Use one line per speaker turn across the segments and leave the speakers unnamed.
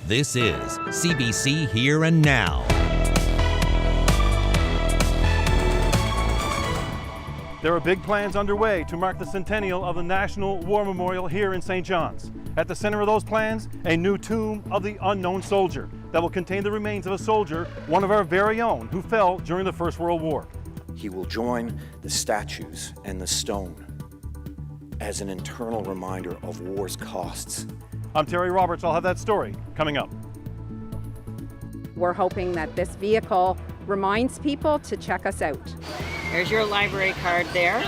This is CBC Here and Now.
There are big plans underway to mark the centennial of the National War Memorial here in St. John's. At the center of those plans, a new tomb of the unknown soldier that will contain the remains of a soldier, one of our very own, who fell during the First World War.
He will join the statues and the stone as an eternal reminder of war's costs.
I'm Terry Roberts. I'll have that story coming up.
We're hoping that this vehicle reminds people to check us out.
There's your library card there.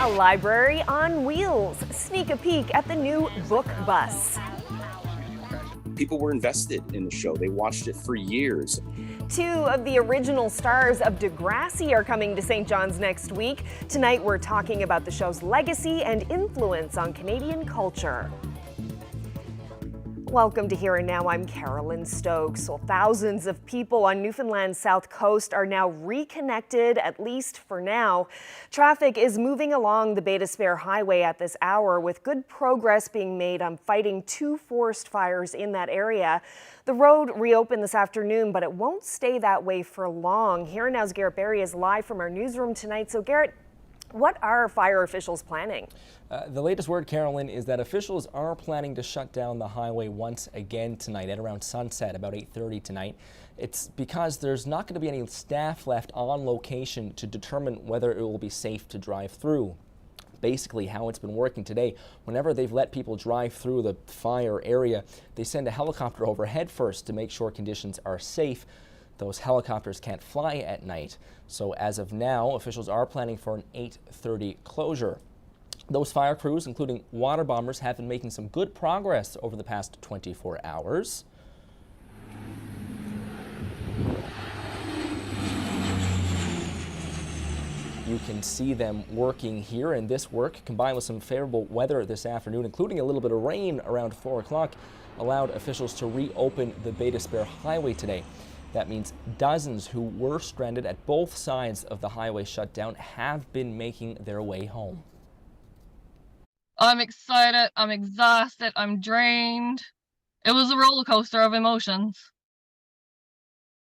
A library on wheels. Sneak a peek at the new book bus.
People were invested in the show. They watched it for years.
Two of the original stars of Degrassi are coming to St. John's next week. Tonight we're talking about the show's legacy and influence on Canadian culture. Welcome to Here and Now. I'm Carolyn Stokes. Well, thousands of people on Newfoundland's south coast are now reconnected, at least for now. Traffic is moving along the Bay d'Espoir Highway at this hour, with good progress being made on fighting two forest fires in that area. The road reopened this afternoon, but it won't stay that way for long. Here and Now's Garrett Berry is live from our newsroom tonight. So Garrett, what are fire officials planning?
The latest word, Carolyn, is that officials are planning to shut down the highway once again tonight at around sunset, about 8:30 tonight. It's because there's not going to be any staff left on location to determine whether it will be safe to drive through. Basically, how it's been working today, whenever they've let people drive through the fire area, they send a helicopter overhead first to make sure conditions are safe. Those helicopters can't fly at night. So as of now, officials are planning for an 8:30 closure. Those fire crews, including water bombers, have been making some good progress over the past 24 hours. You can see them working here, and this work, combined with some favorable weather this afternoon, including a little bit of rain around 4 o'clock, allowed officials to reopen the Bay d'Espoir Highway today. That means dozens who were stranded at both sides of the highway shutdown have been making their way home.
I'm excited, I'm exhausted, I'm drained. It was a roller coaster of emotions.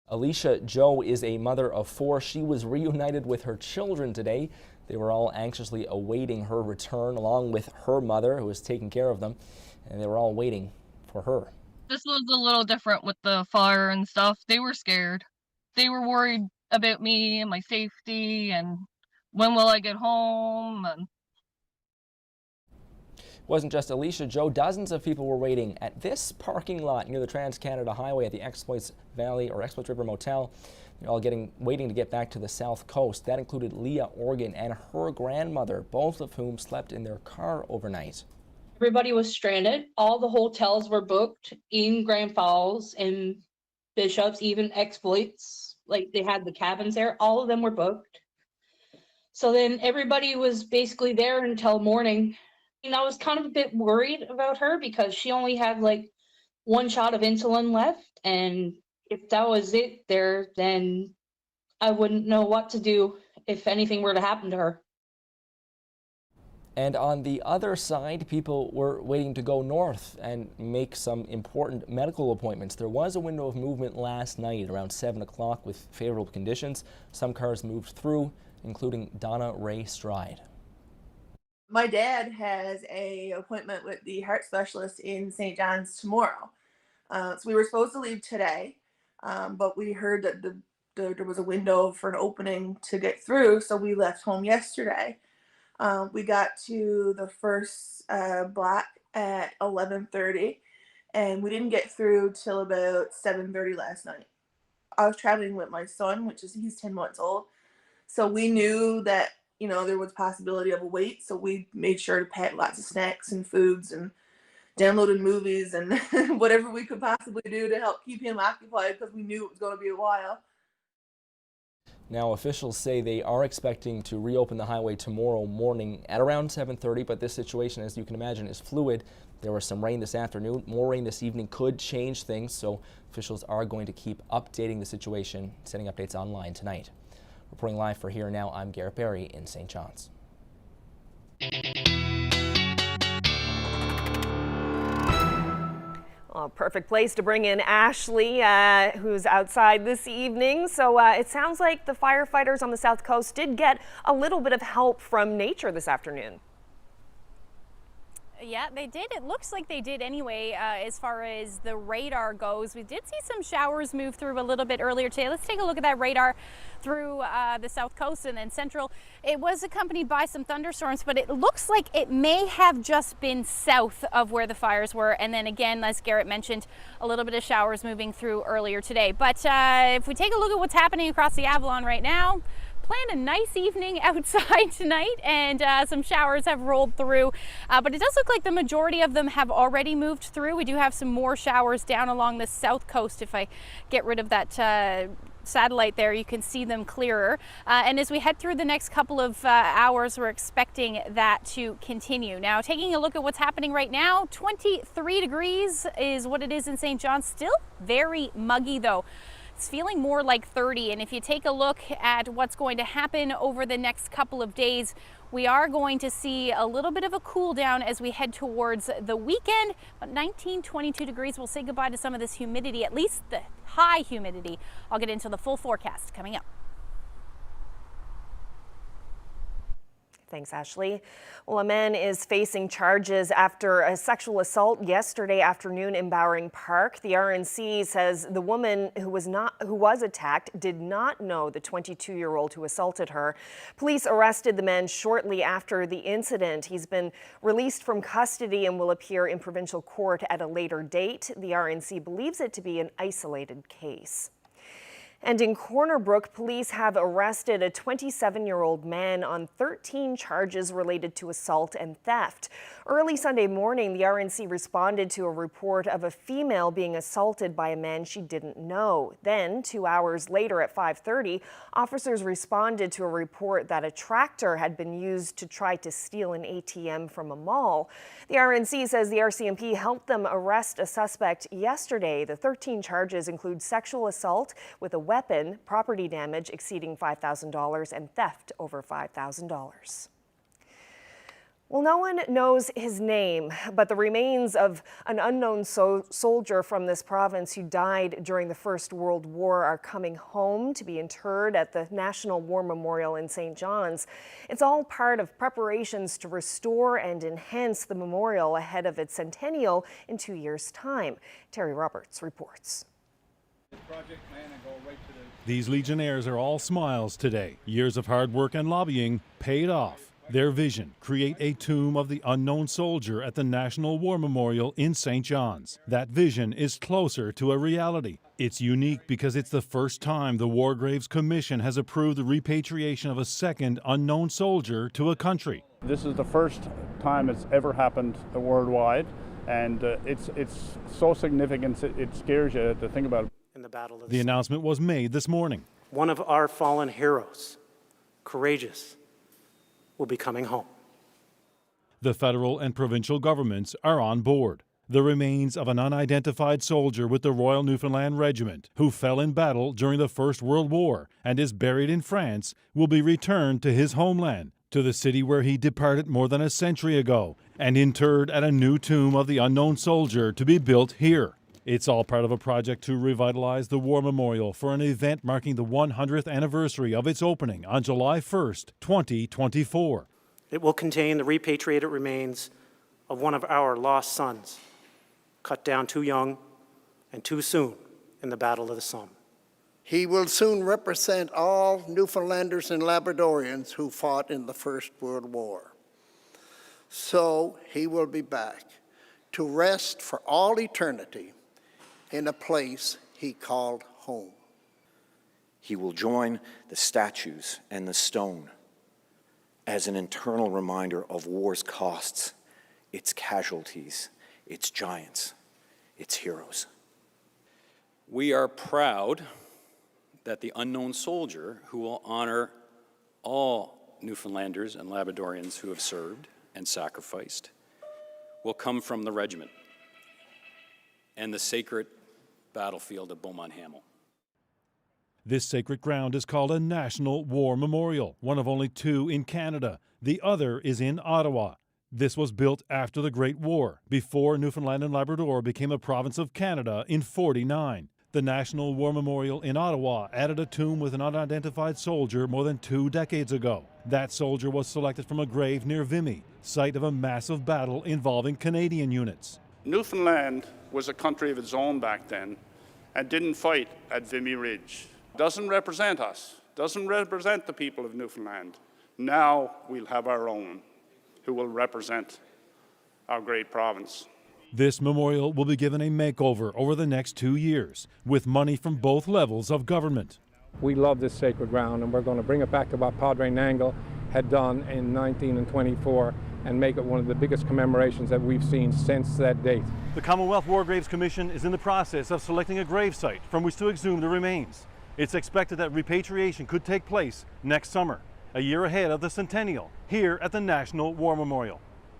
Alicia Joe is a mother of 4. She was reunited with her children today. They were all anxiously awaiting her return, along with her mother, who was taking care of them, and they were all waiting for her.
This was a little different with the fire and stuff. They were scared. They were worried about me and my safety and when will I get home. And
it wasn't just Alicia Joe. Dozens of people were waiting at this parking lot near the Trans-Canada Highway at the Exploits Valley or Exploits River Motel. They're all waiting to get back to the south coast. That included Leah Organ and her grandmother, both of whom slept in their car overnight.
Everybody was stranded. All the hotels were booked in Grand Falls and Bishops, even Exploits. Like they had the cabins there. All of them were booked. So then everybody was basically there until morning. And I was kind of a bit worried about her because she only had like 1 shot of insulin left. And if that was it there, then I wouldn't know what to do if anything were to happen to her.
And on the other side, people were waiting to go north and make some important medical appointments. There was a window of movement last night around 7 o'clock with favorable conditions. Some cars moved through, including Donna Ray Stride.
My dad has an appointment with the heart specialist in St. John's tomorrow. So we were supposed to leave today, but we heard that there was a window for an opening to get through, so we left home yesterday. We got to the first block at 11:30, and we didn't get through till about 7:30 last night. I was traveling with my son, he's 10 months old, so we knew that there was possibility of a wait, so we made sure to pack lots of snacks and foods and downloaded movies and whatever we could possibly do to help keep him occupied because we knew it was going to be a while.
Now, officials say they are expecting to reopen the highway tomorrow morning at around 7:30, but this situation, as you can imagine, is fluid. There was some rain this afternoon. More rain this evening could change things, so officials are going to keep updating the situation, sending updates online tonight. Reporting live for Here Now, I'm Garrett Berry in St. John's.
Well, perfect place to bring in Ashley, who's outside this evening. So it sounds like the firefighters on the South Coast did get a little bit of help from nature this afternoon.
Yeah, they did. It looks like they did anyway, as far as the radar goes. We did see some showers move through a little bit earlier today. Let's take a look at that radar through the South Coast and then Central. It was accompanied by some thunderstorms, but it looks like it may have just been south of where the fires were. And then again, as Garrett mentioned, a little bit of showers moving through earlier today. But if we take a look at what's happening across the Avalon right now, plan a nice evening outside tonight, and some showers have rolled through, but it does look like the majority of them have already moved through. We do have some more showers down along the South Coast. If I get rid of that satellite there, you can see them clearer. And as we head through the next couple of hours, we're expecting that to continue. Now, taking a look at what's happening right now, 23 degrees is what it is in St. John's. Still very muggy though. It's feeling more like 30, and if you take a look at what's going to happen over the next couple of days, we are going to see a little bit of a cool down as we head towards the weekend. But 19, 22 degrees, we'll say goodbye to some of this humidity, at least the high humidity. I'll get into the full forecast coming up.
Thanks, Ashley. Well, a man is facing charges after a sexual assault yesterday afternoon in Bowring Park. The RNC says the woman who was attacked did not know the 22-year-old who assaulted her. Police arrested the man shortly after the incident. He's been released from custody and will appear in provincial court at a later date. The RNC believes it to be an isolated case. And in Corner Brook, police have arrested a 27-year-old man on 13 charges related to assault and theft. Early Sunday morning, the RNC responded to a report of a female being assaulted by a man she didn't know. Then, 2 hours later at 5:30, officers responded to a report that a tractor had been used to try to steal an ATM from a mall. The RNC says the RCMP helped them arrest a suspect yesterday. The 13 charges include sexual assault with a weapon, property damage exceeding $5,000, and theft over $5,000. Well, no one knows his name, but the remains of an unknown soldier from this province who died during the First World War are coming home to be interred at the National War Memorial in St. John's. It's all part of preparations to restore and enhance the memorial ahead of its centennial in 2 years' time. Terry Roberts reports.
These Legionnaires are all smiles today. Years of hard work and lobbying paid off. Their vision, create a tomb of the unknown soldier at the National War Memorial in St. John's. That vision is closer to a reality. It's unique because it's the first time the War Graves Commission has approved the repatriation of a second unknown soldier to a country.
This is the first time it's ever happened worldwide, and it's so significant it scares you to think about it.
In the battle of
the announcement was made this morning.
One of our fallen heroes, courageous, will be coming home.
The federal and provincial governments are on board. The remains of an unidentified soldier with the Royal Newfoundland Regiment who fell in battle during the First World War and is buried in France will be returned to his homeland, to the city where he departed more than a century ago, and interred at a new tomb of the unknown soldier to be built here. It's all part of a project to revitalize the War Memorial for an event marking the 100th anniversary of its opening on July 1st, 2024.
It will contain the repatriated remains of one of our lost sons, cut down too young and too soon in the Battle of the Somme.
He will soon represent all Newfoundlanders and Labradorians who fought in the First World War. So he will be back to rest for all eternity in a place he called home.
He will join the statues and the stone as an eternal reminder of war's costs, its casualties, its giants, its heroes.
We are proud that the unknown soldier, who will honor all Newfoundlanders and Labradorians who have served and sacrificed, will come from the regiment and the sacred battlefield of Beaumont-Hamel.
This sacred ground is called a National War Memorial, one of only two in Canada. The other is in Ottawa. This was built after the Great War, before Newfoundland and Labrador became a province of Canada in '49. The National War Memorial in Ottawa added a tomb with an unidentified soldier more than 2 decades ago. That soldier was selected from a grave near Vimy, site of a massive battle involving Canadian units.
Newfoundland was a country of its own back then and didn't fight at Vimy Ridge. Doesn't represent us, doesn't represent the people of Newfoundland. Now we'll have our own, who will represent our great province.
This memorial will be given a makeover over the next 2 years, with money from both levels of government.
We love this sacred ground, and we're going to bring it back to what Padre Nangle had done in 1924 and make it one of the biggest commemorations that we've seen since that date.
The Commonwealth War Graves Commission is in the process of selecting a gravesite from which to exhume the remains. It's expected that repatriation could take place next summer, a year ahead of the centennial, here at the National War Memorial.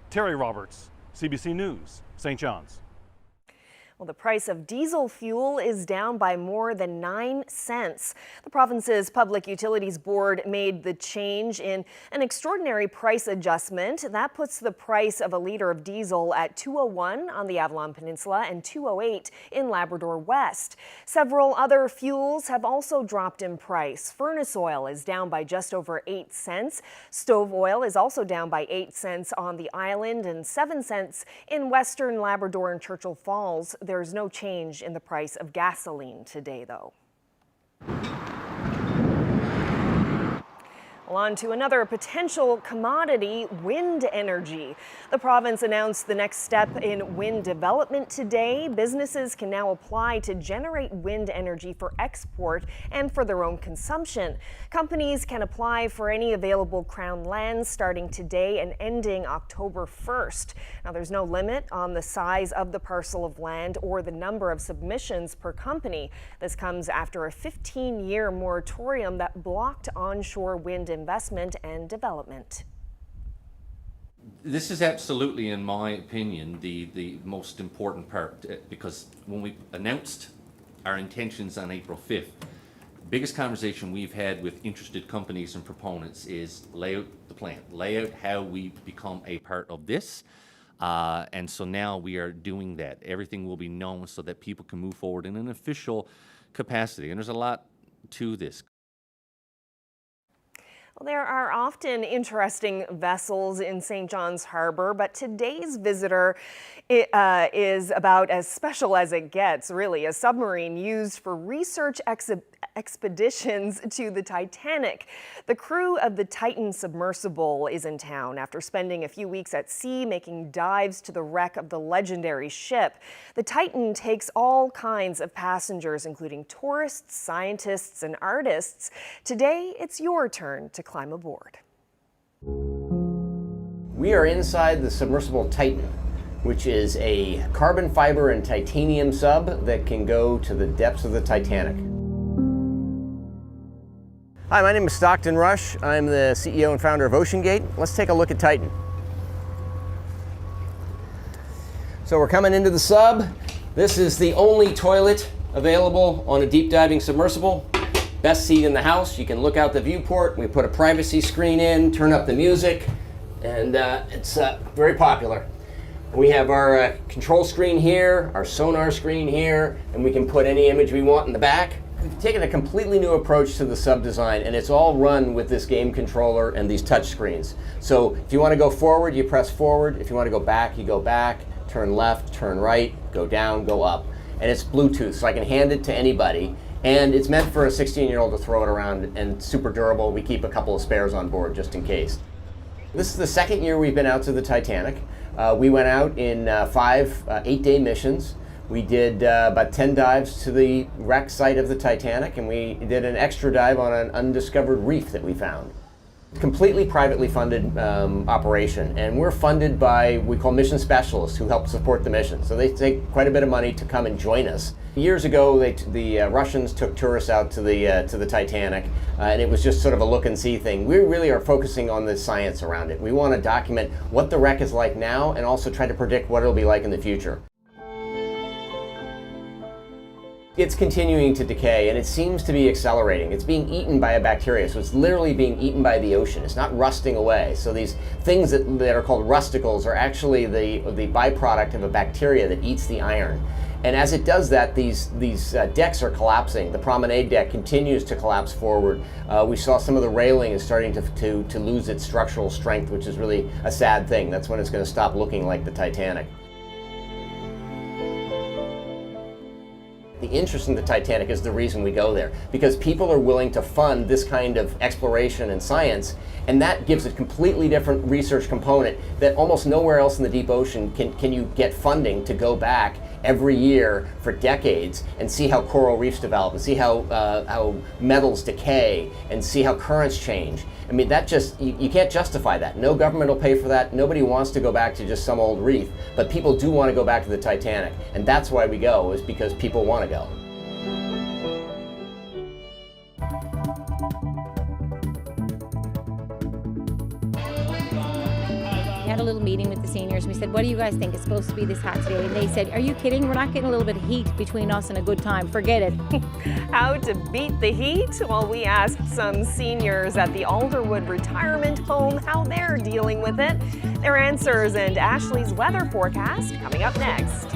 Terry Roberts, CBC News, St. John's.
Well, the price of diesel fuel is down by more than 9 cents. The province's Public Utilities Board made the change in an extraordinary price adjustment. That puts the price of a litre of diesel at $2.01 on the Avalon Peninsula and $2.08 in Labrador West. Several other fuels have also dropped in price. Furnace oil is down by just over 8 cents. Stove oil is also down by 8 cents on the island and 7 cents in Western Labrador and Churchill Falls. There's no change in the price of gasoline today, though. Well, on to another potential commodity, wind energy. The province announced the next step in wind development today. Businesses can now apply to generate wind energy for export and for their own consumption. Companies can apply for any available Crown lands starting today and ending October 1st. Now, there's no limit on the size of the parcel of land or the number of submissions per company. This comes after a 15-year moratorium that blocked onshore wind investment and development.
This is absolutely, in my opinion, the most important part, because when we announced our intentions on April 5th, the biggest conversation we've had with interested companies and proponents is lay out the plan, lay out how we become a part of this. And so now we are doing that. Everything will be known so that people can move forward in an official capacity. And there's a lot to this.
Well, there are often interesting vessels in St. John's Harbor, but today's visitor is about as special as it gets, really. A submarine used for research expeditions to the Titanic. The crew of the Titan submersible is in town after spending a few weeks at sea making dives to the wreck of the legendary ship. The Titan takes all kinds of passengers, including tourists, scientists, and artists. Today, it's your turn to climb aboard.
We are inside the submersible Titan, which is a carbon fiber and titanium sub that can go to the depths of the Titanic. Hi, my name is Stockton Rush. I'm the CEO and founder of OceanGate. Let's take a look at Titan. So we're coming into the sub. This is the only toilet available on a deep diving submersible. Best seat in the house. You can look out the viewport. We put a privacy screen in, turn up the music, and it's very popular. We have our control screen here, our sonar screen here, and we can put any image we want in the back. We've taken a completely new approach to the sub design, and it's all run with this game controller and these touch screens. So if you want to go forward, you press forward. If you want to go back, you go back. Turn left, turn right, go down, go up. And it's Bluetooth, so I can hand it to anybody. And it's meant for a 16-year-old to throw it around, and super durable. We keep a couple of spares on board just in case. This is the second year we've been out to the Titanic. We went out in 5 8-day missions. We did about 10 dives to the wreck site of the Titanic, and we did an extra dive on an undiscovered reef that we found. Completely privately funded operation, and we're funded by, we call mission specialists who help support the mission. So they take quite a bit of money to come and join us. Years ago, the Russians took tourists out to the Titanic, and it was just sort of a look and see thing. We really are focusing on the science around it. We want to document what the wreck is like now, and also try to predict what it'll be like in the future. It's continuing to decay, and it seems to be accelerating. It's being eaten by a bacteria, so it's literally being eaten by the ocean. It's not rusting away. So these things that are called rusticles are actually the byproduct of a bacteria that eats the iron. And as it does that, these decks are collapsing. The promenade deck continues to collapse forward. We saw some of the railing is starting to lose its structural strength, which is really a sad thing. That's when it's going to stop looking like the Titanic. The interest in the Titanic is the reason we go there, because people are willing to fund this kind of exploration and science, and that gives a completely different research component that almost nowhere else in the deep ocean can you get funding to go back every year for decades and see how coral reefs develop and see how metals decay and see how currents change. I mean, that just, you can't justify that. No government will pay for that. Nobody wants to go back to just some old reef, but people do want to go back to the Titanic, and that's why we go, is because people want to go.
We had a little meeting with the seniors and we said, what do you guys think? It's supposed to be this hot today. And they said, are you kidding? We're not getting a little bit of heat between us and a good time. Forget it.
How to beat the heat? Well, we asked some seniors at the Alderwood Retirement Home how they're dealing with it. Their answers and Ashley's weather forecast coming up next.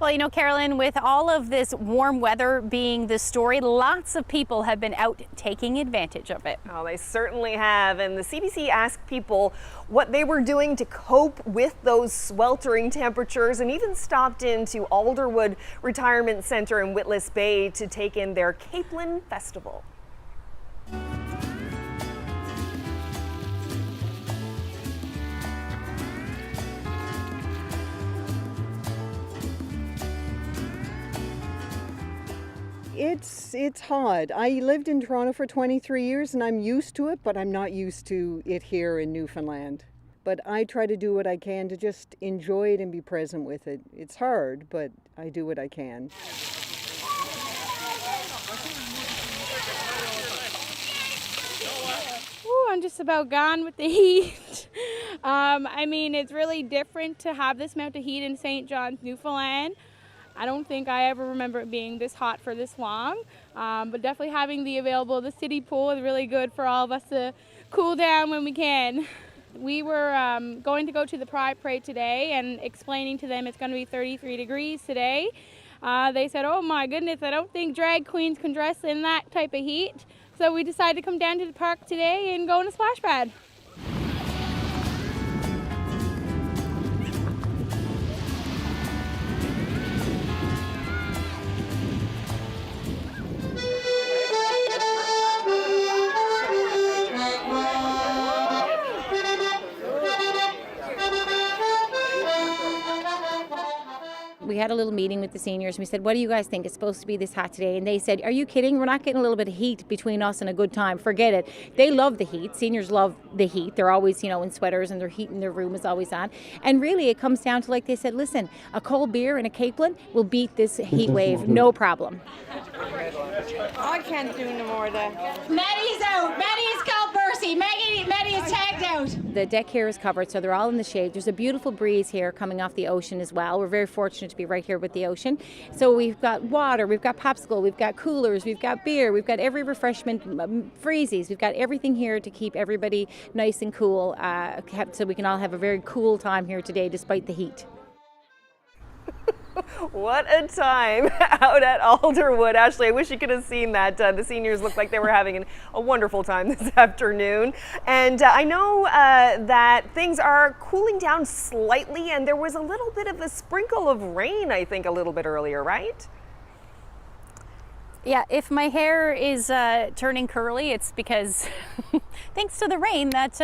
Well, you know, Carolyn, with all of this warm weather being the story, lots of people have been out taking advantage of it.
Oh, they certainly have. And the CBC asked people what they were doing to cope with those sweltering temperatures, and even stopped into Alderwood Retirement Center in Witless Bay to take in their Capelin Festival.
It's hard. I lived in Toronto for 23 years and I'm used to it, but I'm not used to it here in Newfoundland. But I try to do what I can to just enjoy it and be present with it. It's hard, but I do what I can.
Ooh, I'm just about gone with the heat. I mean, it's really different to have this amount of heat in St. John's, Newfoundland. I don't think I ever remember it being this hot for this long, but definitely having the city pool is really good for all of us to cool down when we can. We were going to go to the Pride Parade today and explaining to them it's going to be 33 degrees today. They said, oh my goodness, I don't think drag queens can dress in that type of heat. So we decided to come down to the park today and go in a splash pad.
We had a little meeting with the seniors and we said, what do you guys think? It's supposed to be this hot today. And they said, are you kidding? We're not getting a little bit of heat between us and a good time. Forget it. They love the heat. Seniors love the heat. They're always, in sweaters and their heat in their room is always on. And really it comes down to, like they said, listen, a cold beer and a Capelin will beat this heat wave, no problem.
I can't do no more of that.
Maddie's out. Maddie's called Percy. Maddie is tagged out. The deck here is covered, so they're all in the shade. There's a beautiful breeze here coming off the ocean as well. We're very fortunate to be right here with the ocean. So we've got water, we've got popsicle, we've got coolers, we've got beer, we've got every refreshment, freezies. We've got everything here to keep everybody nice and cool, so we can all have a very cool time here today despite the heat.
What a time out at Alderwood. Ashley, I wish you could have seen that. The seniors looked like they were having a wonderful time this afternoon. And I know that things are cooling down slightly, and there was a little bit of a sprinkle of rain, I think, a little bit earlier, right?
Yeah, if my hair is turning curly, it's because thanks to the rain that,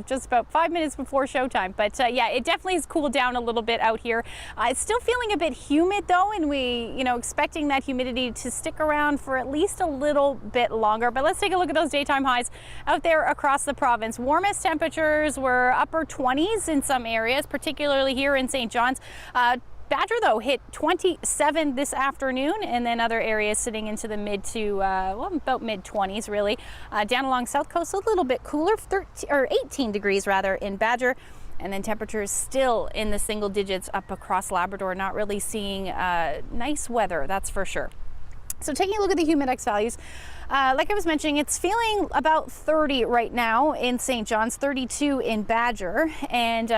just about 5 minutes before showtime. But yeah, it definitely has cooled down a little bit out here. It's still feeling a bit humid though, and we, expecting that humidity to stick around for at least a little bit longer. But let's take a look at those daytime highs out there across the province. Warmest temperatures were upper 20s in some areas, particularly here in St. John's. Badger, though, hit 27 this afternoon, and then other areas sitting into the mid to, about mid-20s, really. Down along South Coast, a little bit cooler, 18 degrees, rather, in Badger. And then temperatures still in the single digits up across Labrador, not really seeing nice weather, that's for sure. So taking a look at the humidex values, like I was mentioning, it's feeling about 30 right now in St. John's, 32 in Badger, and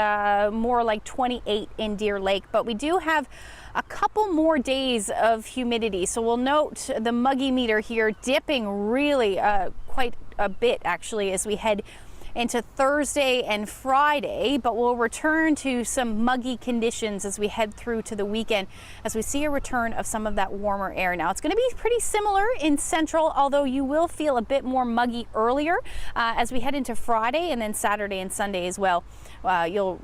more like 28 in Deer Lake. But we do have a couple more days of humidity. So we'll note the muggy meter here dipping really quite a bit, actually, as we head into Thursday and Friday, but we'll return to some muggy conditions as we head through to the weekend, as we see a return of some of that warmer air. Now, it's going to be pretty similar in Central, although you will feel a bit more muggy earlier as we head into Friday, and then Saturday and Sunday as well. You'll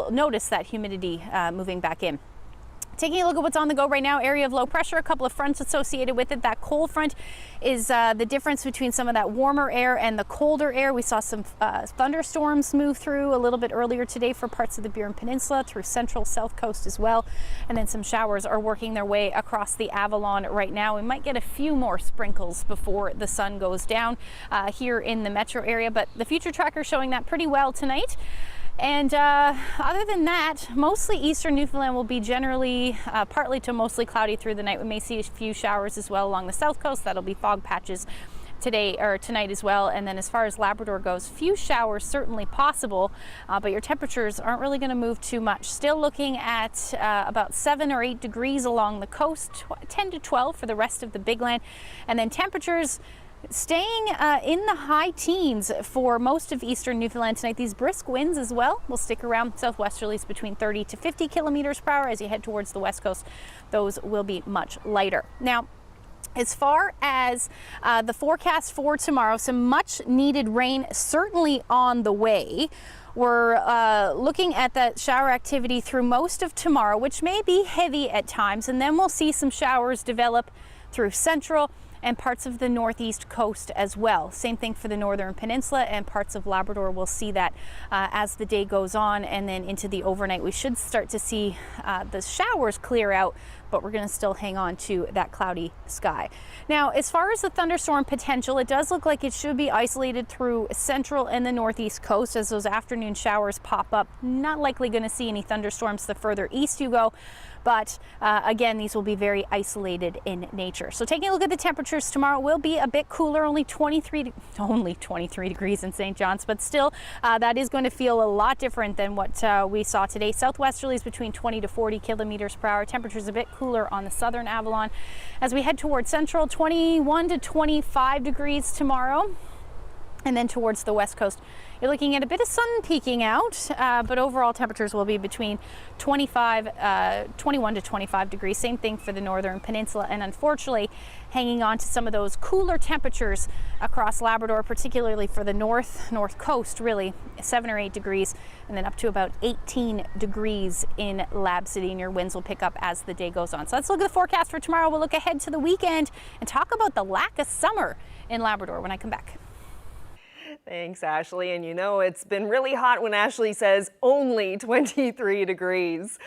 notice that humidity moving back in. Taking a look at what's on the go right now, area of low pressure, a couple of fronts associated with it. That cold front is the difference between some of that warmer air and the colder air. We saw some thunderstorms move through a little bit earlier today for parts of the Burin Peninsula, through Central, South Coast as well. And then some showers are working their way across the Avalon right now. We might get a few more sprinkles before the sun goes down here in the metro area, but the future tracker is showing that pretty well tonight. And other than that, mostly eastern Newfoundland will be generally partly to mostly cloudy through the night. We may see a few showers as well along the south coast. That'll be fog patches today or tonight as well. And then as far as Labrador goes, few showers certainly possible, but your temperatures aren't really going to move too much. Still looking at about 7 or 8 degrees along the coast, 10 to 12 for the rest of the Big Land, and then temperatures staying in the high teens for most of eastern Newfoundland tonight. These brisk winds as well will stick around. Southwesterlies between 30 to 50 kilometers per hour. As you head towards the west coast, those will be much lighter. Now, as far as the forecast for tomorrow, some much needed rain certainly on the way. We're looking at that shower activity through most of tomorrow, which may be heavy at times, and then we'll see some showers develop through central and parts of the northeast coast as well. Same thing for the northern peninsula and parts of Labrador. We'll see that as the day goes on, and then into the overnight we should start to see the showers clear out, but we're going to still hang on to that cloudy sky. Now, as far as the thunderstorm potential, it does look like it should be isolated through central and the northeast coast as those afternoon showers pop up. Not likely going to see any thunderstorms the further east you go, but again, these will be very isolated in nature. So taking a look at the temperatures tomorrow, will be a bit cooler, only 23 degrees in St. John's, but still that is going to feel a lot different than what we saw today. Southwesterlies between 20 to 40 kilometers per hour. Temperatures a bit cooler on the southern Avalon. As we head towards central, 21 to 25 degrees tomorrow. And then towards the west coast, you're looking at a bit of sun peeking out, but overall temperatures will be between 21 to 25 degrees. Same thing for the northern peninsula, and unfortunately hanging on to some of those cooler temperatures across Labrador, particularly for the north coast, really 7 or 8 degrees, and then up to about 18 degrees in Lab City, and your winds will pick up as the day goes on. So let's look at the forecast for tomorrow. We'll look ahead to the weekend and talk about the lack of summer in Labrador when I come back.
Thanks, Ashley. And you know, it's been really hot when Ashley says only 23 degrees.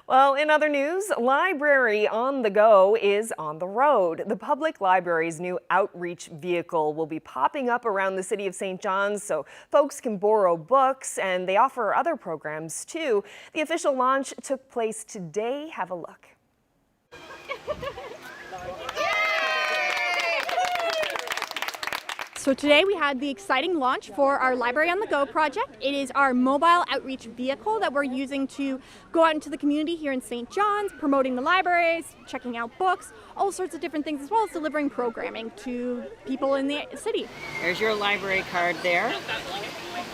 Well, in other news, Library on the Go is on the road. The public library's new outreach vehicle will be popping up around the city of St. John's so folks can borrow books, and they offer other programs too. The official launch took place today. Have a look.
So today we had the exciting launch for our Library on the Go project. It is our mobile outreach vehicle that we're using to go out into the community here in St. John's, promoting the libraries, checking out books, all sorts of different things, as well as delivering programming to people in the city.
There's your library card there.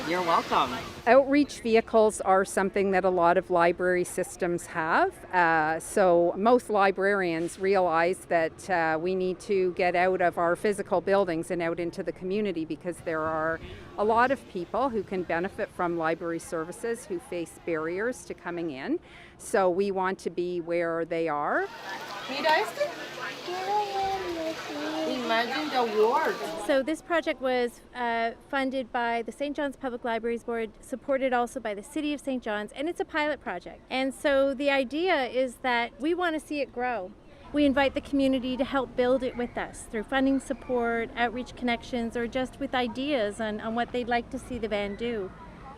You're welcome.
Outreach vehicles are something that a lot of library systems have. So most librarians realize that we need to get out of our physical buildings and out into the community, because there are a lot of people who can benefit from library services who face barriers to coming in. So we want to be where they are.
Imagine the award.
So this project was funded by the St. John's Public Libraries Board, supported also by the City of St. John's, and it's a pilot project. And so the idea is that we want to see it grow. We invite the community to help build it with us through funding support, outreach connections, or just with ideas on what they'd like to see the van do.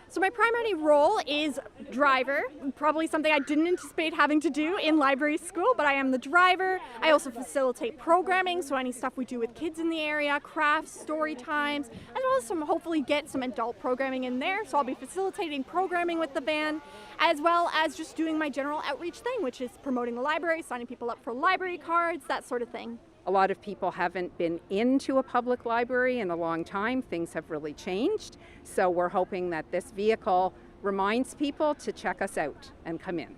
So my primary role is driver, probably something I didn't anticipate having to do in library school, but I am the driver. I also facilitate programming, so any stuff we do with kids in the area, crafts, story times, as well as hopefully get some adult programming in there. So I'll be facilitating programming with the van, as well as just doing my general outreach thing, which is promoting the library, signing people up for library cards, that sort of thing.
A lot of people haven't been into a public library in a long time. Things have really changed. So we're hoping that this vehicle reminds people to check us out and come in.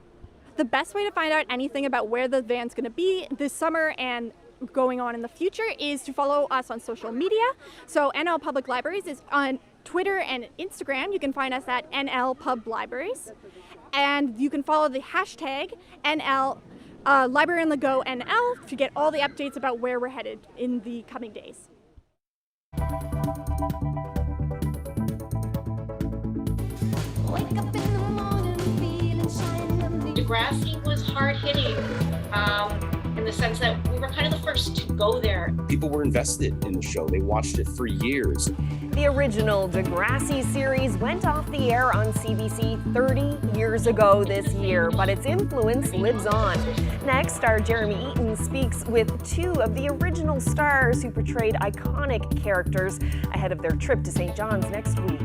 The best way to find out anything about where the van's going to be this summer and going on in the future is to follow us on social media. So NL Public Libraries is on Twitter and Instagram. You can find us at NL Pub Libraries. And you can follow the hashtag NL Library on the Go NL to get all the updates about where we're headed in the coming days.
Degrassi was hard-hitting in the sense that we were kind of the first to go there.
People were invested in the show. They watched it for years.
The original Degrassi series went off the air on CBC 30 years ago this year, but its influence lives on. Next, star Jeremy Eaton speaks with two of the original stars who portrayed iconic characters ahead of their trip to St. John's next week.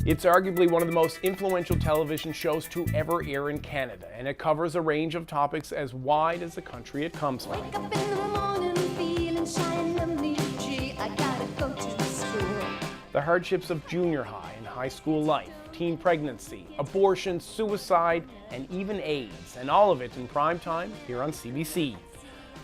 It's arguably one of the most influential television shows to ever air in Canada, and it covers a range of topics as wide as the country it comes from.
Wake up in the morning feeling shy and uneasy. I gotta go to school.
The hardships of junior high and high school life, teen pregnancy, abortion, suicide, and even AIDS, and all of it in prime time here on CBC.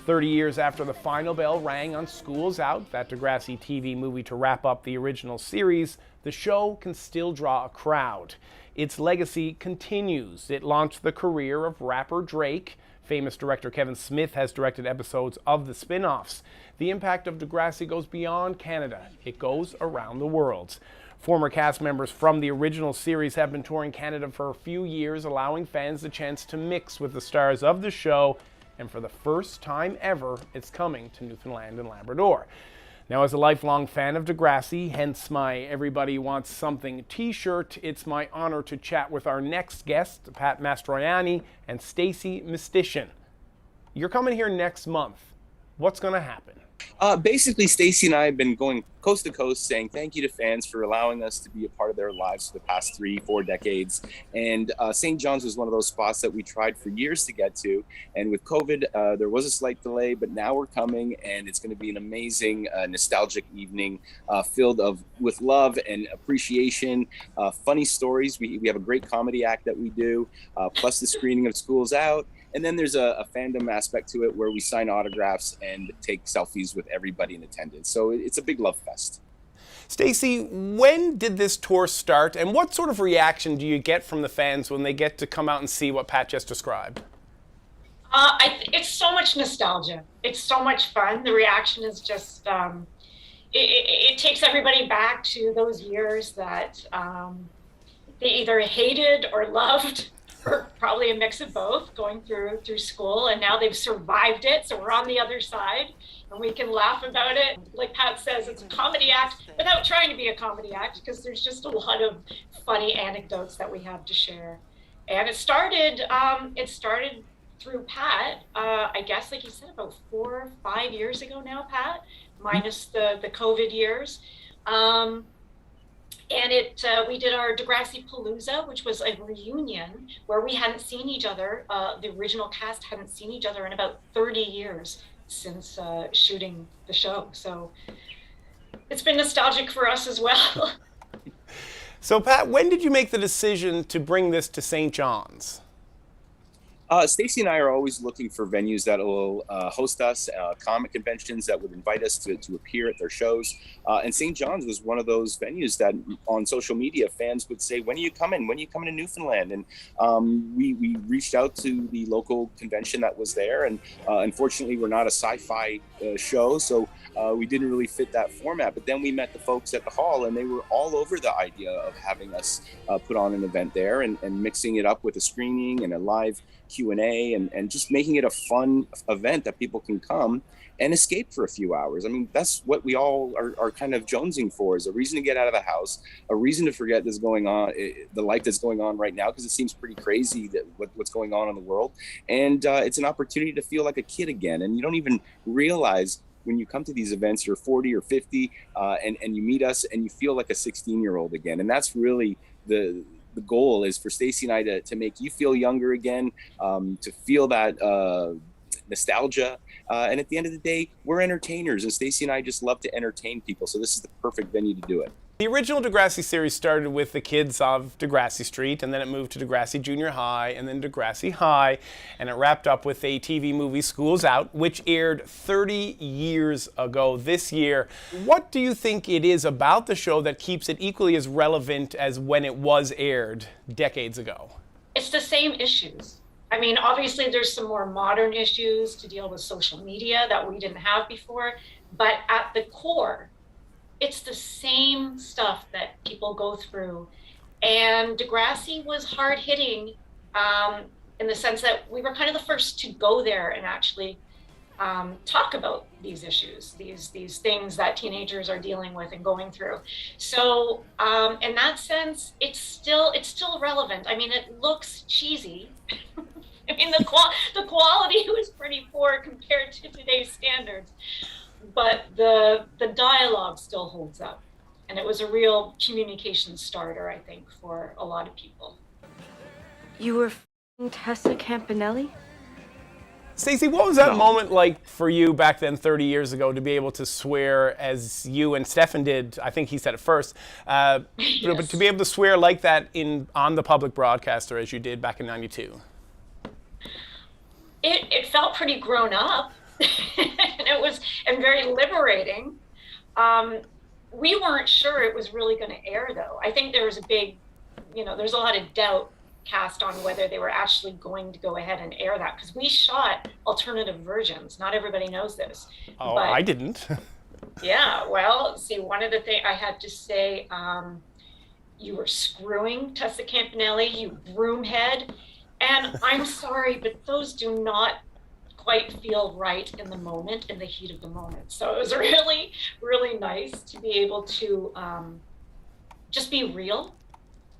30 years after the final bell rang on School's Out, that Degrassi TV movie to wrap up the original series, the show can still draw a crowd. Its legacy continues. It launched the career of rapper Drake. Famous director Kevin Smith has directed episodes of the spin-offs. The impact of Degrassi goes beyond Canada. It goes around the world. Former cast members from the original series have been touring Canada for a few years, allowing fans the chance to mix with the stars of the show, and for the first time ever, it's coming to Newfoundland and Labrador. Now, as a lifelong fan of Degrassi, hence my Everybody Wants Something t-shirt, it's my honor to chat with our next guests, Pat Mastroianni and Stacey Mistyshin. You're coming here next month. What's going to happen?
Basically, Stacey and I have been going coast to coast saying thank you to fans for allowing us to be a part of their lives for the past 3-4 decades. And St. John's was one of those spots that we tried for years to get to. And with COVID, there was a slight delay, but now we're coming, and it's going to be an amazing, nostalgic evening filled with love and appreciation, funny stories. We have a great comedy act that we do, plus the screening of Schools Out. And then there's a fandom aspect to it where we sign autographs and take selfies with everybody in attendance. So it's a big love fest.
Stacey, when did this tour start, and what sort of reaction do you get from the fans when they get to come out and see what Pat just described?
It's so much nostalgia. It's so much fun. The reaction is just, it takes everybody back to those years that they either hated or loved, or probably a mix of both, going through school, and now they've survived it, so we're on the other side and we can laugh about it. Like Pat says, it's a comedy act without trying to be a comedy act, because there's just a lot of funny anecdotes that we have to share. And it started through Pat, I guess, like you said, about 4 or 5 years ago now, Pat, minus the COVID years. And we did our Degrassi Palooza, which was a reunion where we hadn't seen each other. The original cast hadn't seen each other in about 30 years since shooting the show. So it's been nostalgic for us as well.
So Pat, when did you make the decision to bring this to St. John's?
Stacey and I are always looking for venues that will host us, comic conventions that would invite us to appear at their shows. And St. John's was one of those venues that on social media, fans would say, when are you coming? When are you coming to Newfoundland? And we reached out to the local convention that was there. And unfortunately, we're not a sci-fi show, so we didn't really fit that format. But then we met the folks at the hall, and they were all over the idea of having us put on an event there and mixing it up with a screening and a live Q&A and just making it a fun event that people can come and escape for a few hours. I mean, that's what we all are kind of jonesing for, is a reason to get out of the house, a reason to forget that's going on, the life that's going on right now, because it seems pretty crazy that what's going on in the world. And it's an opportunity to feel like a kid again. And you don't even realize when you come to these events, you're 40 or 50 and you meet us and you feel like a 16-year-old again. And that's really the goal, is for Stacey and I to make you feel younger again, to feel that nostalgia. And at the end of the day, we're entertainers, and Stacey and I just love to entertain people. So this is the perfect venue to do it.
The original Degrassi series started with the kids of Degrassi Street, and then it moved to Degrassi Junior High, and then Degrassi High, and it wrapped up with a TV movie, Schools Out, which aired 30 years ago this year. What do you think it is about the show that keeps it equally as relevant as when it was aired decades ago?
It's the same issues. I mean, obviously there's some more modern issues to deal with social media that we didn't have before, but at the core, it's the same stuff that people go through. And Degrassi was hard hitting in the sense that we were kind of the first to go there and actually talk about these issues, these things that teenagers are dealing with and going through. So in that sense, it's still relevant. I mean, it looks cheesy. I mean, the quality was pretty poor compared to today's standards. But the dialogue still holds up. And it was a real communication starter, I think, for a lot of people.
You were Tessa Campanelli?
Stacey, what was that moment like for you back then 30 years ago to be able to swear as you and Stefan did? I think he said it first. Yes. But to be able to swear like that on the public broadcaster as you did back in '92?
It felt pretty grown up. and very liberating. We weren't sure it was really going to air, though. I think there was there's a lot of doubt cast on whether they were actually going to go ahead and air that, because we shot alternative versions. Not everybody knows this.
Oh, but I didn't.
Yeah, well, see, one of the things I had to say, you were screwing Tessa Campanelli, you broomhead. And I'm sorry, but those do not quite feel right in the moment, in the heat of the moment. So it was really, really nice to be able to just be real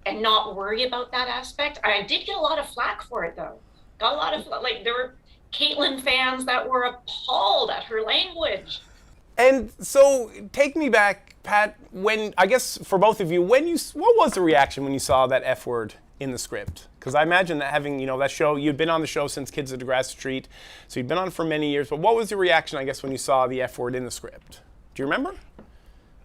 and not worry about that aspect. I did get a lot of flack for it though. Got a lot of, like, there were Caitlin fans that were appalled at her language.
And so, take me back, Pat, when, I guess for both of you, what was the reaction when you saw that F word in the script? Because I imagine that having, that show, you'd been on the show since Kids of Degrassi Street, so you'd been on for many years, but what was the reaction, I guess, when you saw the F word in the script? Do you remember?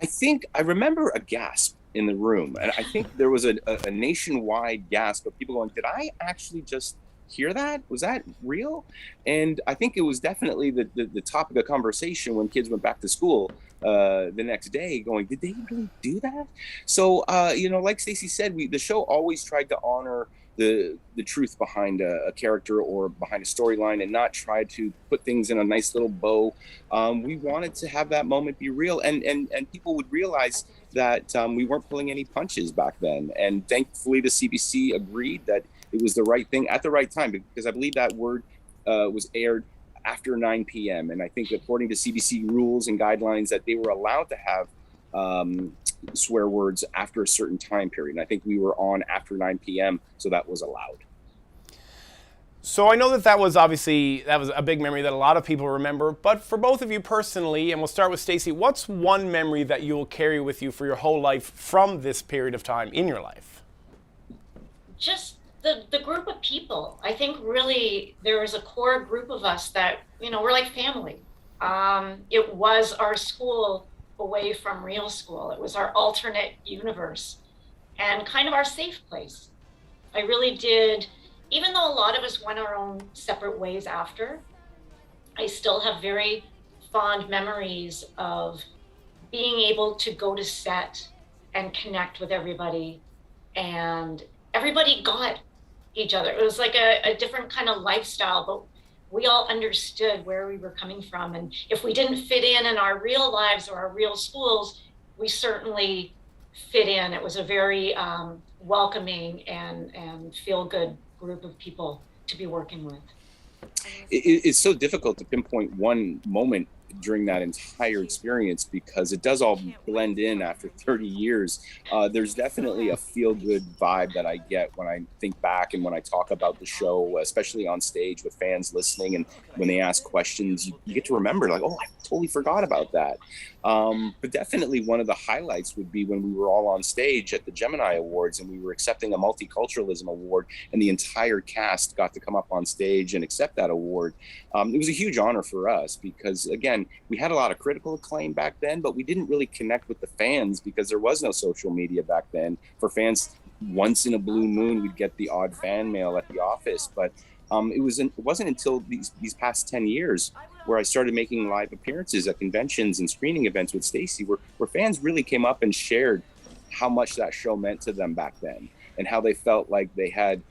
I remember a gasp in the room, and I think there was a nationwide gasp of people going, did I actually just hear that? Was that real? And I think it was definitely the topic of conversation when kids went back to school the next day, going, did they really do that? So, like Stacey said, the show always tried to honor the truth behind a character or behind a storyline and not try to put things in a nice little bow. We wanted to have that moment be real, and people would realize that we weren't pulling any punches back then. And thankfully, the CBC agreed that it was the right thing at the right time, because I believe that word was aired after 9 p.m. And I think according to CBC rules and guidelines that they were allowed to have swear words after a certain time period. And I think we were on after 9 p.m., so that was allowed.
So I know that was a big memory that a lot of people remember, but for both of you personally, and we'll start with Stacey, what's one memory that you will carry with you for your whole life from this period of time in your life?
Just the group of people. I think really there was a core group of us that, we're like family. It was our school away from real school. It was our alternate universe and kind of our safe place. I really did, even though a lot of us went our own separate ways after, I still have very fond memories of being able to go to set and connect with everybody, and everybody got each other. It was like a different kind of lifestyle, but we all understood where we were coming from. And if we didn't fit in our real lives or our real schools, we certainly fit in. It was a very welcoming and feel-good group of people to be working with.
It's so difficult to pinpoint one moment during that entire experience because it does all blend in after 30 years. There's definitely a feel-good vibe that I get when I think back and when I talk about the show, especially on stage with fans listening, and when they ask questions, you get to remember, like, oh, I totally forgot about that. But definitely one of the highlights would be when we were all on stage at the Gemini Awards and we were accepting a multiculturalism award, and the entire cast got to come up on stage and accept that award. It was a huge honor for us because, again, we had a lot of critical acclaim back then, but we didn't really connect with the fans because there was no social media back then. For fans, once in a blue moon, we'd get the odd fan mail at the office. But it wasn't until these past 10 years where I started making live appearances at conventions and screening events with Stacey, where fans really came up and shared how much that show meant to them back then and how they felt like they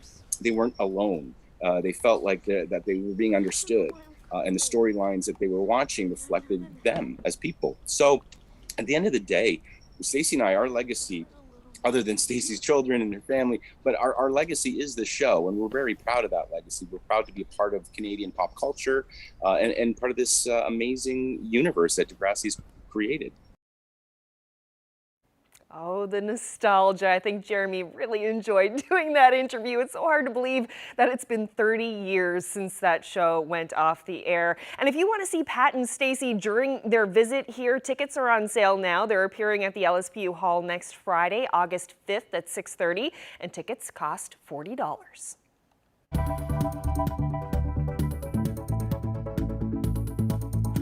weren't alone. They felt like that they were being understood. And the storylines that they were watching reflected them as people. So at the end of the day, Stacey and I, our legacy, other than Stacey's children and her family, but our legacy is the show, and we're very proud of that legacy. We're proud to be a part of Canadian pop culture and part of this amazing universe that Degrassi's created.
Oh, the nostalgia. I think Jeremy really enjoyed doing that interview. It's so hard to believe that it's been 30 years since that show went off the air. And if you want to see Pat and Stacey during their visit here, tickets are on sale now. They're appearing at the LSPU Hall next Friday, August 5th at 6:30, and tickets cost $40.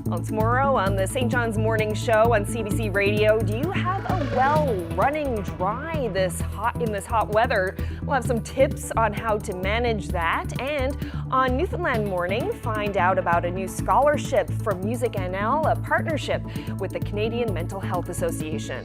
Well, tomorrow on the St. John's Morning Show on CBC Radio, do you have a well running dry in this hot weather? We'll have some tips on how to manage that. And on Newfoundland Morning, find out about a new scholarship from Music NL, a partnership with the Canadian Mental Health Association.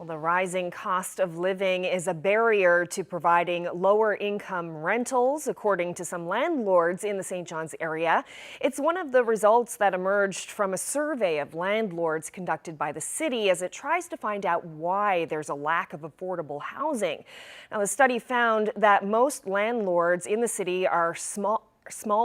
The rising cost of living is a barrier to providing lower income rentals, according to some landlords in the St. John's area. It's one of the results that emerged from a survey of landlords conducted by the city as it tries to find out why there's a lack of affordable housing. Now, the study found that most landlords in the city are small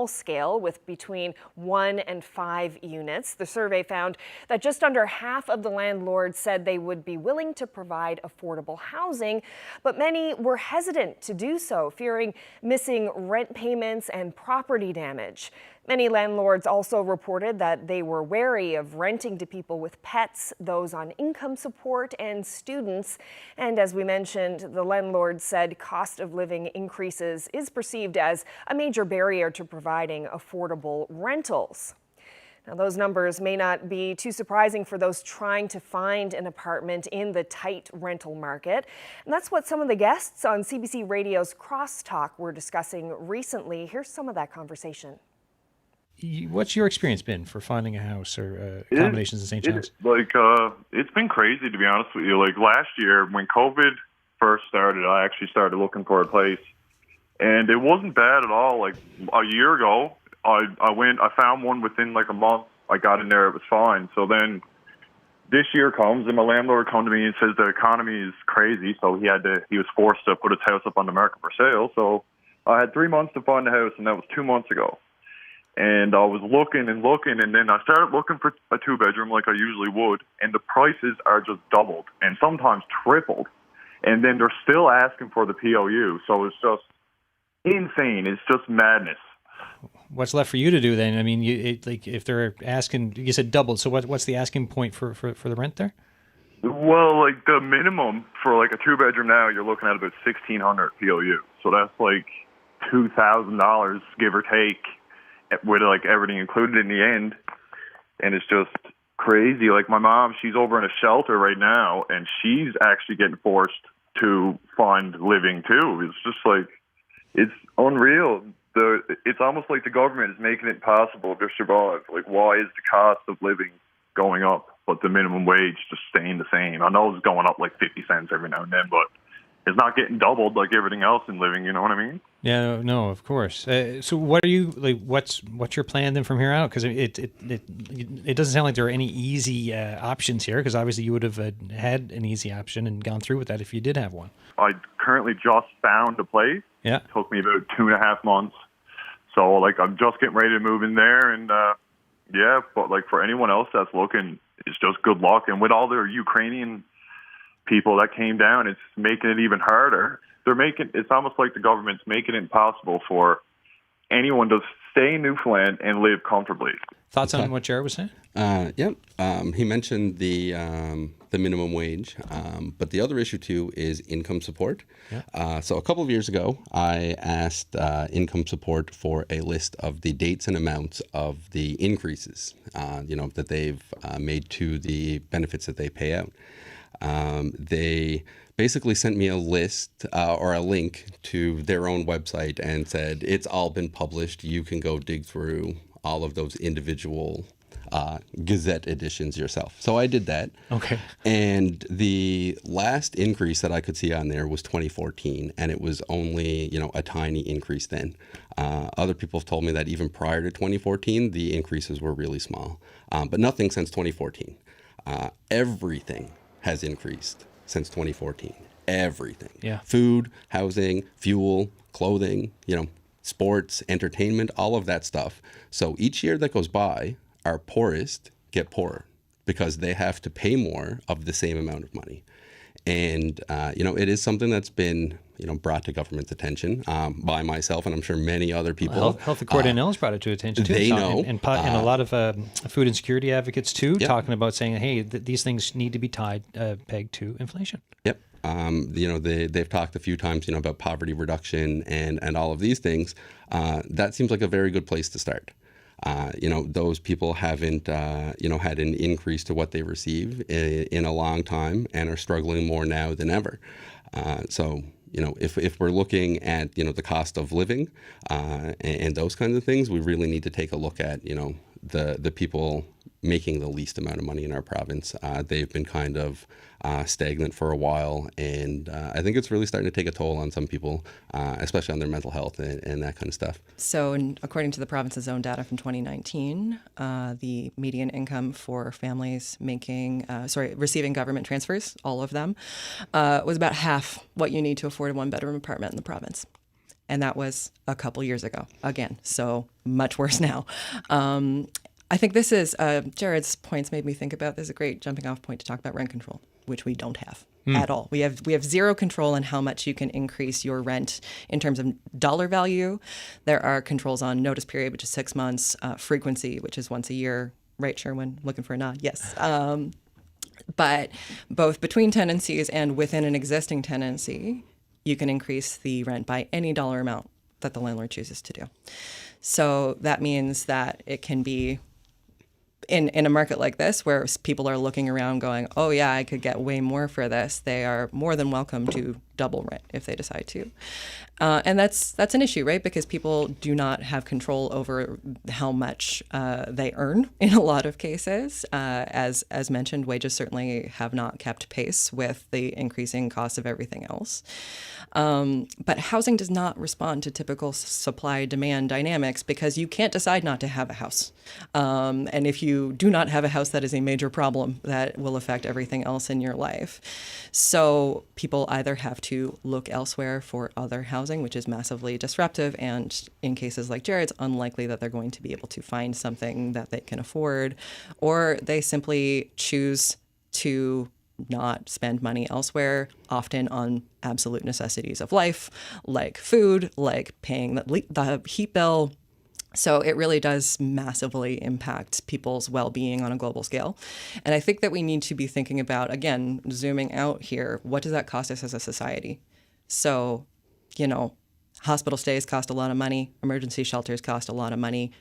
scale with between 1 and 5 units. The survey found that just under half of the landlords said they would be willing to provide affordable housing, but many were hesitant to do so, fearing missing rent payments and property damage. Many landlords also reported that they were wary of renting to people with pets, those on income support, and students. And as we mentioned, the landlord said cost of living increases is perceived as a major barrier to providing affordable rentals. Now, those numbers may not be too surprising for those trying to find an apartment in the tight rental market. And that's what some of the guests on CBC Radio's Crosstalk were discussing recently. Here's some of that conversation.
What's your experience been for finding a house or accommodations in St. John's?
It's been crazy, to be honest with you. Like last year when COVID first started, I actually started looking for a place, and it wasn't bad at all. Like a year ago, I found one within like a month. I got in there, it was fine. So then this year comes and my landlord comes to me and says the economy is crazy, so he was forced to put his house up on the market for sale. So I had 3 months to find a house, and that was 2 months ago. And I was looking, and then I started looking for a 2-bedroom like I usually would, and the prices are just doubled and sometimes tripled. And then they're still asking for the POU, so it's just insane. It's just madness.
What's left for you to do then? I mean, if they're asking, you said doubled, so what's the asking point for the rent there?
Well, like the minimum for like a 2-bedroom now, you're looking at about $1,600 POU. So that's like $2,000, give or take, with like everything included in the end. And it's just crazy. Like my mom, she's over in a shelter right now, and she's actually getting forced to find living too. It's just like, it's unreal. It's almost like the government is making it impossible to survive. Like, why is the cost of living going up, but the minimum wage just staying the same? I know it's going up like 50 cents every now and then, but it's not getting doubled like everything else in living. You know what I mean?
Yeah, no, of course. So what are you like? What's your plan then from here out? Because it doesn't sound like there are any easy options here. Because obviously you would have had an easy option and gone through with that if you did have one.
I currently just found a place.
Yeah,
it took me about 2.5 months. So like I'm just getting ready to move in there, and yeah. But like for anyone else that's looking, it's just good luck. And with all the Ukrainian people that came down, it's making it even harder. It's almost like the government's making it impossible for anyone to stay in Newfoundland and live comfortably.
Thoughts on what Jared was saying?
He mentioned the minimum wage, but the other issue too is income support.
Yeah.
So a couple of years ago, I asked income support for a list of the dates and amounts of the increases, that they've made to the benefits that they pay out. They basically sent me a list or a link to their own website and said, it's all been published. You can go dig through all of those individual Gazette editions yourself. So I did that.
Okay.
And the last increase that I could see on there was 2014, and it was only, a tiny increase then. Other people have told me that even prior to 2014, the increases were really small, but nothing since 2014. Everything has increased since 2014. Everything.
Yeah.
Food, housing, fuel, clothing, sports, entertainment, all of that stuff. So each year that goes by, our poorest get poorer because they have to pay more of the same amount of money. And, it is something that's been, brought to government's attention by myself, and I'm sure many other people.
Well, Health Accord NL has brought it to attention too.
They know.
And a lot of food insecurity advocates too,
Yep.
talking about saying, hey, these things need to be pegged to inflation.
Yep. They've talked a few times, about poverty reduction and all of these things. That seems like a very good place to start. Those people haven't, had an increase to what they receive in a long time and are struggling more now than ever. If we're looking at, the cost of living and those kinds of things, we really need to take a look at, the people making the least amount of money in our province. They've been kind of stagnant for a while, and I think it's really starting to take a toll on some people, especially on their mental health and that kind of stuff.
So, according to the province's own data from 2019, the median income for families receiving government transfers, all of them, was about half what you need to afford a one-bedroom apartment in the province. And that was a couple years ago, again, so much worse now. I think this is, Jared's points made me think about, this is a great jumping off point to talk about rent control, which we don't have at all. We have zero control on how much you can increase your rent in terms of dollar value. There are controls on notice period, which is 6 months, frequency, which is once a year. Right, Sherwin? Looking for a nod. Yes. But both between tenancies and within an existing tenancy, you can increase the rent by any dollar amount that the landlord chooses to do. So that means that it can be in a market like this where people are looking around going, oh yeah, I could get way more for this. They are more than welcome to double rent if they decide to. And that's an issue, right? Because people do not have control over how much they earn in a lot of cases. As mentioned, wages certainly have not kept pace with the increasing cost of everything else. But housing does not respond to typical supply-demand dynamics because you can't decide not to have a house. And if you do not have a house, that is a major problem that will affect everything else in your life. So people either have to look elsewhere for other housing, which is massively disruptive, and in cases like Jared's, unlikely that they're going to be able to find something that they can afford, or they simply choose to not spend money elsewhere, often on absolute necessities of life, like food, like paying the heat bill. So it really does massively impact people's well-being on a global scale. And I think that we need to be thinking about, again, zooming out here, what does that cost us as a society? So, hospital stays cost a lot of money, emergency shelters cost a lot of money.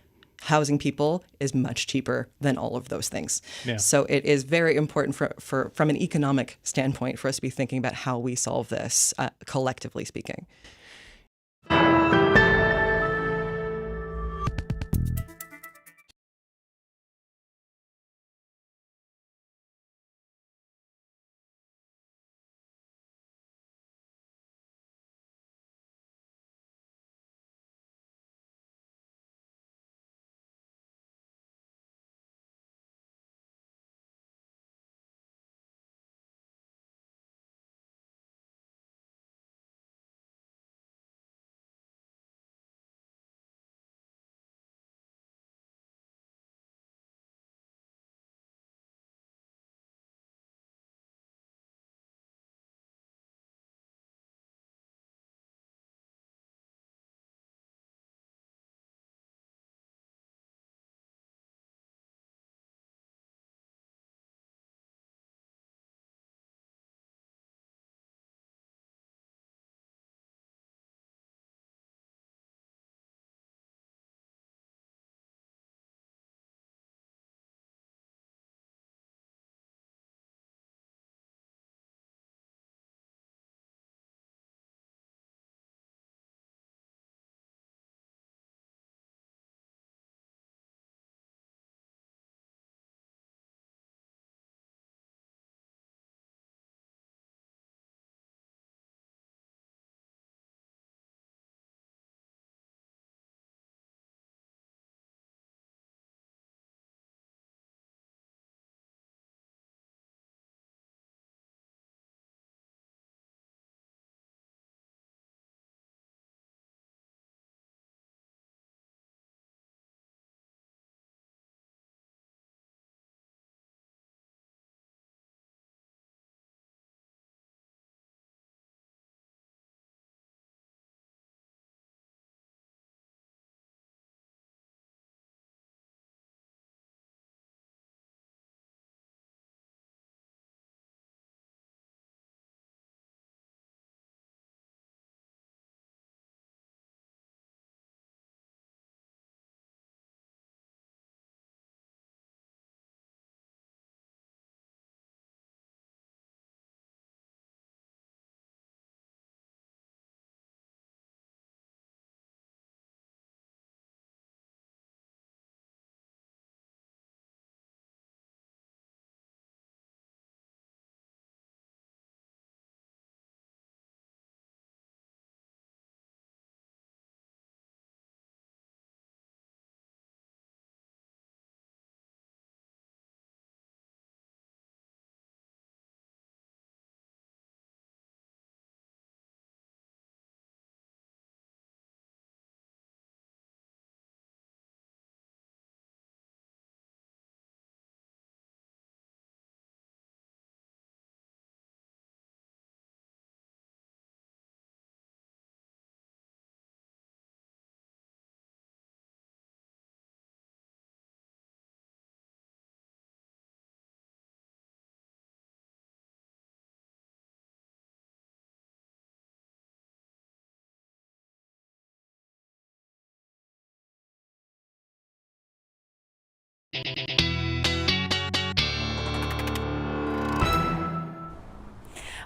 Housing people is much cheaper than all of those things. Yeah. So it is very important from an economic standpoint for us to be thinking about how we solve this, collectively speaking.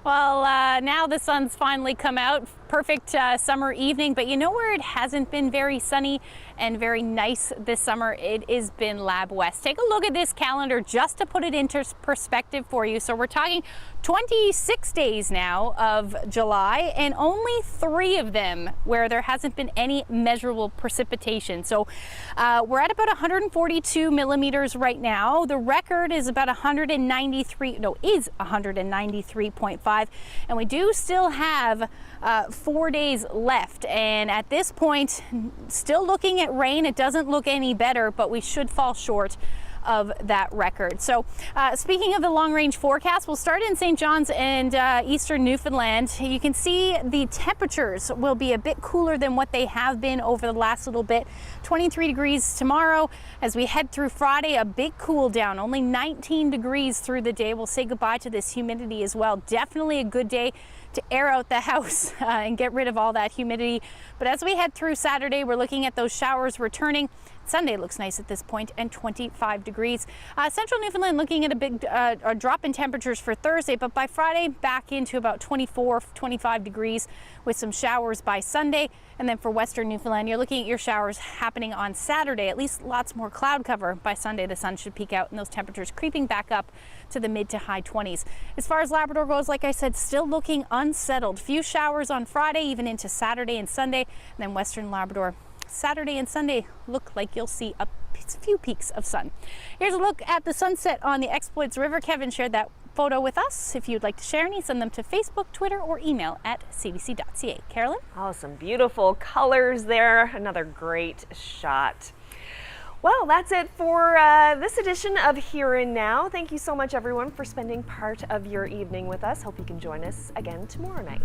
Well, now the sun's finally come out. Perfect summer evening, but you know where it hasn't been very sunny and very nice this summer? It has been Lab West. Take a look at this calendar just to put it into perspective for you. So we're talking 26 days now of July, and only 3 of them where there hasn't been any measurable precipitation. So we're at about 142 millimeters right now. The record is about 193.5, and we do still have 4 days left, and at this point still looking at rain. It doesn't look any better, but we should fall short of that record. So speaking of the long range forecast, we'll start in St. John's and eastern Newfoundland. You can see the temperatures will be a bit cooler than what they have been over the last little bit. 23 degrees tomorrow. As we head through Friday, a big cool down, only 19 degrees through the day. We'll say goodbye to this humidity as well. Definitely a good day to air out the house and get rid of all that humidity. But as we head through Saturday, we're looking at those showers returning. Sunday looks nice at this point, and 25 degrees. Central Newfoundland looking at a big a drop in temperatures for Thursday, but by Friday back into about 24, 25 degrees with some showers by Sunday. And then for Western Newfoundland, you're looking at your showers happening on Saturday. At least lots more cloud cover. By Sunday, the sun should peak out and those temperatures creeping back up to the mid to high 20s. As far as Labrador goes, like I said, still looking unsettled. Few showers on Friday, even into Saturday and Sunday. And then Western Labrador, Saturday and Sunday look like you'll see a few peaks of sun. Here's a look at the sunset on the Exploits River. Kevin shared that photo with us. If you'd like to share any, send them to Facebook, Twitter, or email at cbc.ca. Carolyn?
Oh, some beautiful colors there. Another great shot. Well, that's it for this edition of Here and Now. Thank you so much, everyone, for spending part of your evening with us. Hope you can join us again tomorrow night.